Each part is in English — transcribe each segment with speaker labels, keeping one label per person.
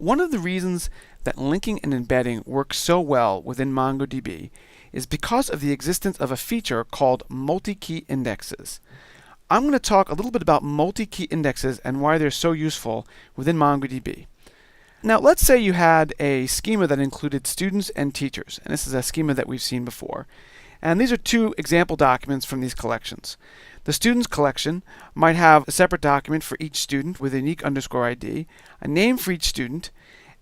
Speaker 1: One of the reasons that linking and embedding work so well within MongoDB is because of the existence of a feature called multi-key indexes. I'm going to talk a little bit about multi-key indexes and why they're so useful within MongoDB. Now, let's say you had a schema that included students and teachers, and this is a schema that we've seen before. And these are two example documents from these collections. The students collection might have a separate document for each student with a unique underscore ID, a name for each student,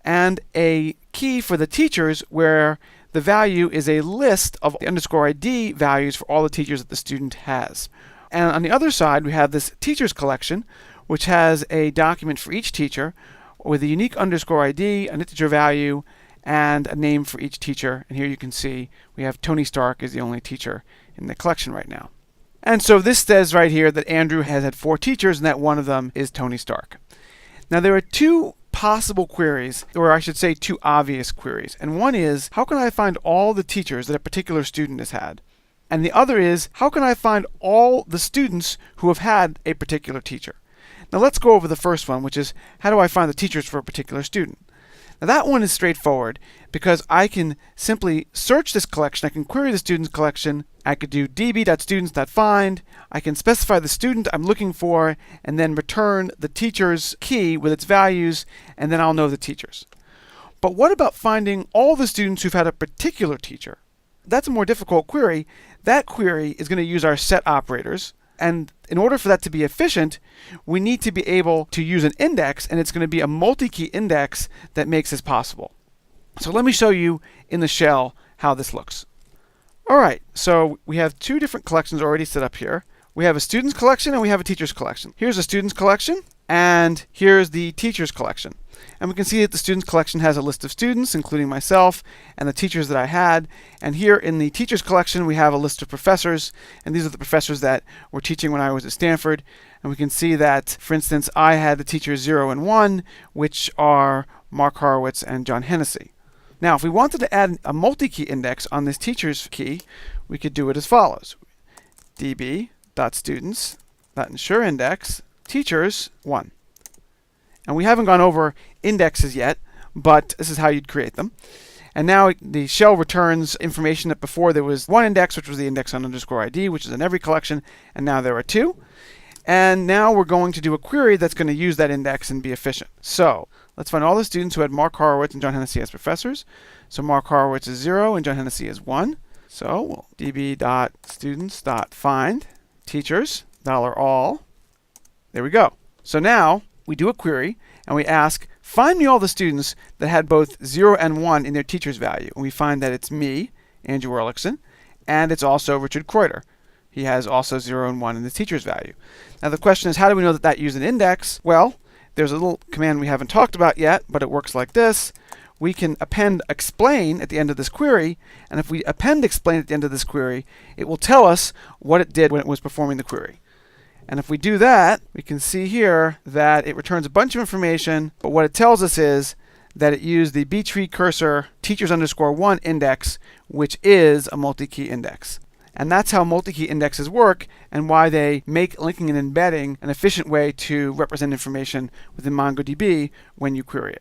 Speaker 1: and a key for the teachers where the value is a list of the underscore ID values for all the teachers that the student has. And on the other side, we have this teachers collection, which has a document for each teacher with a unique underscore ID, an integer value, and a name for each teacher. And here you can see we have Tony Stark is the only teacher in the collection right now. And so this says right here that Andrew has had 4 teachers and that one of them is Tony Stark. Now there are two possible queries, or I should say 2 obvious queries. And one is, how can I find all the teachers that a particular student has had? And the other is, how can I find all the students who have had a particular teacher? Now let's go over the first one, which is, how do I find the teachers for a particular student? Now that one is straightforward because I can simply search this collection. I can query the students collection. I could do db.students.find. I can specify the student I'm looking for and then return the teacher's key with its values, and then I'll know the teachers. But what about finding all the students who've had a particular teacher? That's a more difficult query. That query is going to use our set operators. And in order for that to be efficient, we need to be able to use an index, and it's going to be a multi-key index that makes this possible. So let me show you in the shell how this looks. All right, so we have 2 different collections already set up here. We have a students collection and we have a teachers collection. Here's a students collection, and here's the teachers collection. And we can see that the students collection has a list of students, including myself, and the teachers that I had. And here in the teachers collection, we have a list of professors. And these are the professors that were teaching when I was at Stanford. And we can see that, for instance, I had the teachers 0 and 1, which are Mark Horowitz and John Hennessy. Now, if we wanted to add a multi-key index on this teachers key, we could do it as follows. db.students.ensureIndex teachers 1. And we haven't gone over indexes yet, but this is how you'd create them. And now the shell returns information that before there was 1 index, which was the index on underscore ID, which is in every collection, and now there are 2. And now we're going to do a query that's going to use that index and be efficient. So let's find all the students who had Mark Horowitz and John Hennessy as professors. So Mark Horowitz is 0 and John Hennessy is 1. So db.students.find teachers $all. There we go. So now we do a query and we ask, find me all the students that had both 0 and 1 in their teacher's value. And we find that it's me, Andrew Ehrlichson, and it's also Richard Kreuter. He has also 0 and 1 in the teacher's value. Now the question is, how do we know that that used an index? Well, there's a little command we haven't talked about yet, but it works like this. We can append explain at the end of this query, and if we append explain at the end of this query, it will tell us what it did when it was performing the query. And if we do that, we can see here that it returns a bunch of information, but what it tells us is that it used the btree cursor teachers_1 index, which is a multi-key index. And that's how multi-key indexes work and why they make linking and embedding an efficient way to represent information within MongoDB when you query it.